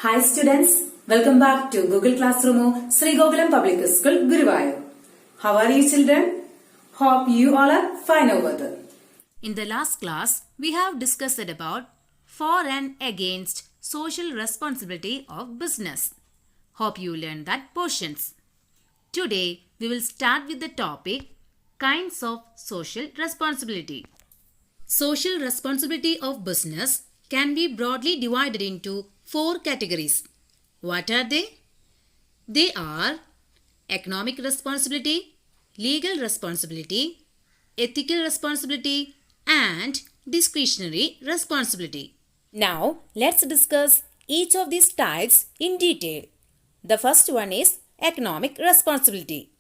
Hi students, welcome back to Google Classroom Sri Gokulam Public School, Guruvayur. How are you children? Hope you all are fine over there. In the last class, we have discussed about for and against social responsibility of business. Hope you learned that portions. Today, we will start with the topic kinds of social responsibility. Social responsibility of business can be broadly divided into 4 categories. What are they? They are economic responsibility, legal responsibility, ethical responsibility, and discretionary responsibility. Now, let's discuss each of these types in detail. The first one is economic responsibility.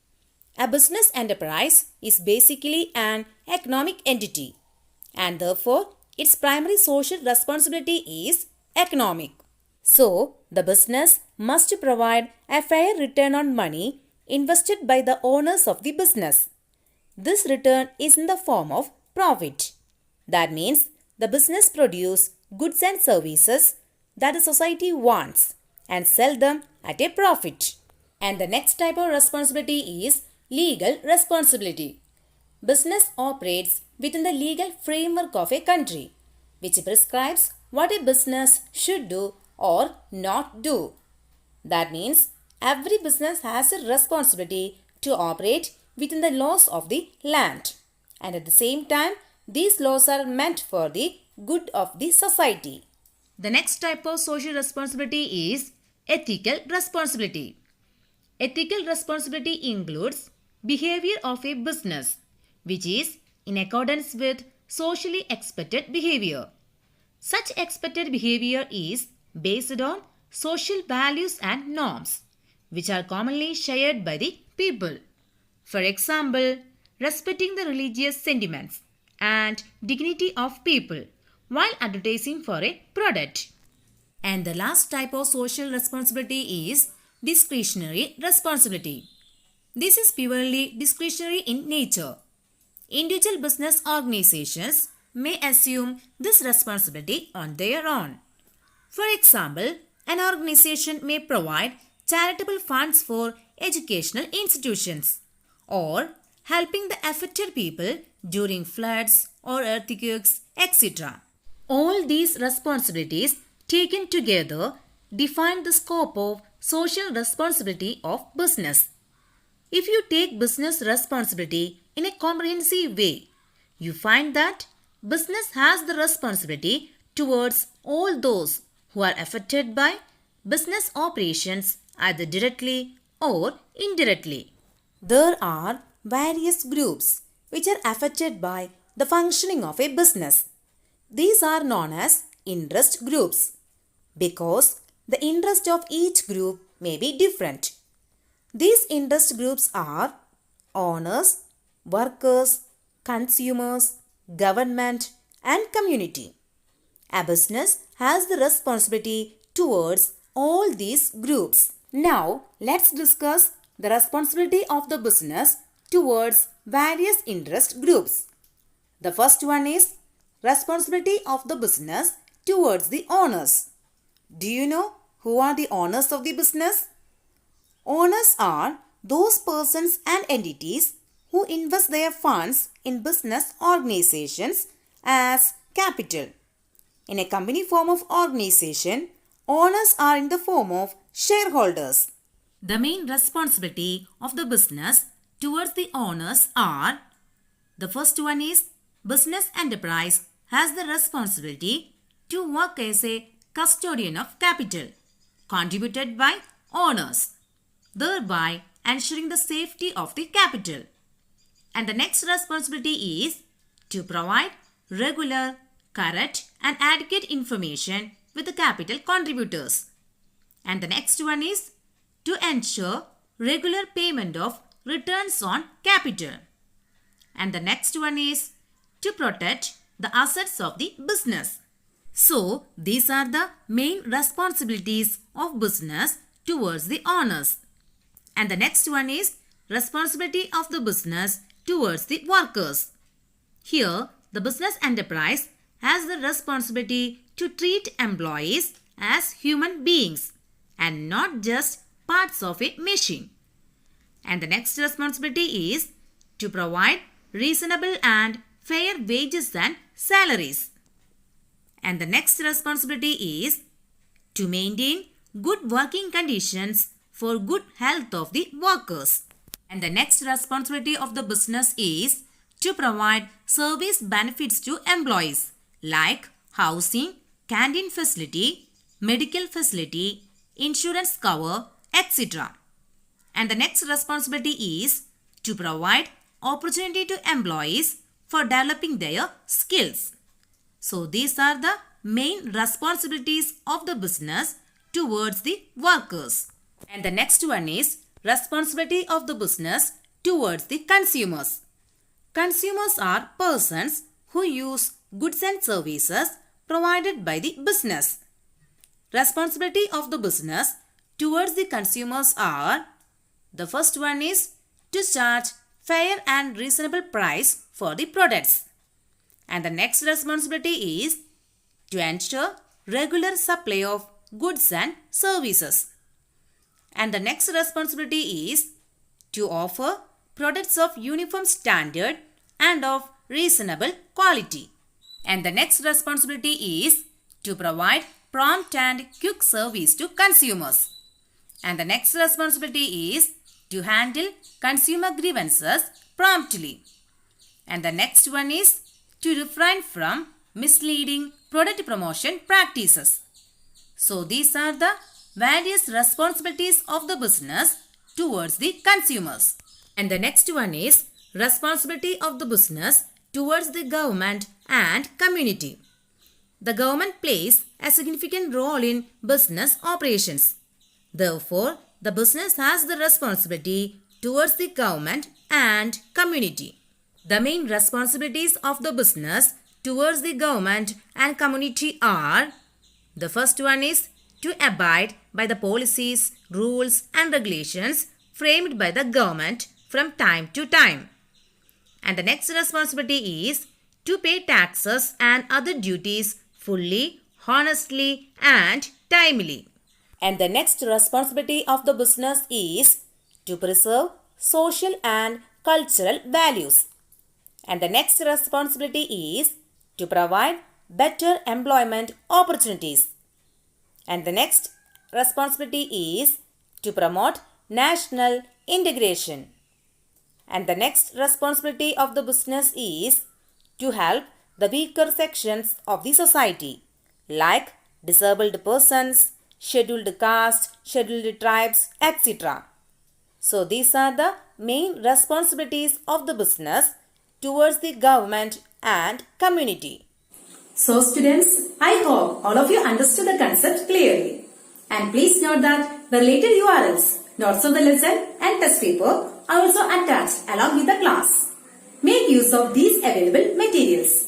A business enterprise is basically an economic entity, and therefore its primary social responsibility is economic. So, the business must provide a fair return on money invested by the owners of the business. This return is in the form of profit. That means the business produce goods and services that the society wants and sell them at a profit. And the next type of responsibility is legal responsibility. Business operates within the legal framework of a country, which prescribes what a business should do or not do. That means every business has a responsibility to operate within the laws of the land, and at the same time these laws are meant for the good of the society. The next type of social responsibility is ethical responsibility. Ethical responsibility includes behavior of a business which is in accordance with socially expected behavior. Such expected behavior is based on social values and norms which are commonly shared by the people. For example, respecting the religious sentiments and dignity of people while advertising for a product. And the last type of social responsibility is discretionary responsibility. This is purely discretionary in nature. Individual business organizations may assume this responsibility on their own. For example, an organization may provide charitable funds for educational institutions or helping the affected people during floods or earthquakes, etc. All these responsibilities taken together define the scope of social responsibility of business. If you take business responsibility in a comprehensive way, you find that business has the responsibility towards all those who are affected by business operations either directly or indirectly. There are various groups which are affected by the functioning of a business. These are known as interest groups because the interest of each group may be different. These interest groups are owners, workers, consumers, government, and community. A business has the responsibility towards all these groups. Now, let's discuss the responsibility of the business towards various interest groups. The first one is responsibility of the business towards the owners. Do you know who are the owners of the business? Owners are those persons and entities who invest their funds in business organizations as capital. In a company form of organization, owners are in the form of shareholders. The main responsibility of the business towards the owners are: the first one is business enterprise has the responsibility to work as a custodian of capital contributed by owners, thereby ensuring the safety of the capital. And the next responsibility is to provide regular, correct and adequate information with the capital contributors. And the next one is to ensure regular payment of returns on capital. And the next one is to protect the assets of the business. So, these are the main responsibilities of business towards the owners. And the next one is responsibility of the business towards the workers. Here, the business enterprise has the responsibility to treat employees as human beings and not just parts of a machine. And the next responsibility is to provide reasonable and fair wages and salaries. And the next responsibility is to maintain good working conditions for good health of the workers. And the next responsibility of the business is to provide service benefits to employees like housing, canteen facility, medical facility, insurance cover, etc. And the next responsibility is to provide opportunity to employees for developing their skills. So these are the main responsibilities of the business towards the workers. And the next one is responsibility of the business towards the consumers. Consumers are persons who use goods and services provided by the business. Responsibility of the business towards the consumers are: the first one is to charge fair and reasonable price for the products. And the next responsibility is to ensure regular supply of goods and services. And the next responsibility is to offer products of uniform standard and of reasonable quality. And the next responsibility is to provide prompt and quick service to consumers. And the next responsibility is to handle consumer grievances promptly. And the next one is to refrain from misleading product promotion practices. So these are the various responsibilities of the business towards the consumers. And the next one is responsibility of the business towards the government and community. The government plays a significant role in business operations. Therefore, the business has the responsibility towards the government and community. The main responsibilities of the business towards the government and community are: the first one is to abide by the policies, rules and regulations framed by the government from time to time. And the next responsibility is to pay taxes and other duties fully, honestly and timely. And the next responsibility of the business is to preserve social and cultural values. And the next responsibility is to provide better employment opportunities. And the next responsibility is to promote national integration. And the next responsibility of the business is to help the weaker sections of the society like disabled persons, scheduled caste, scheduled tribes, etc. So these are the main responsibilities of the business towards the government and community. So students, I hope all of you understood the concept clearly. And please note that the related URLs, notes of the lesson and test paper are also attached along with the class. Make use of these available materials.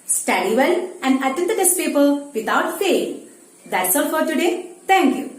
Study well and attend the test paper without fail. That's all for today. Thank you.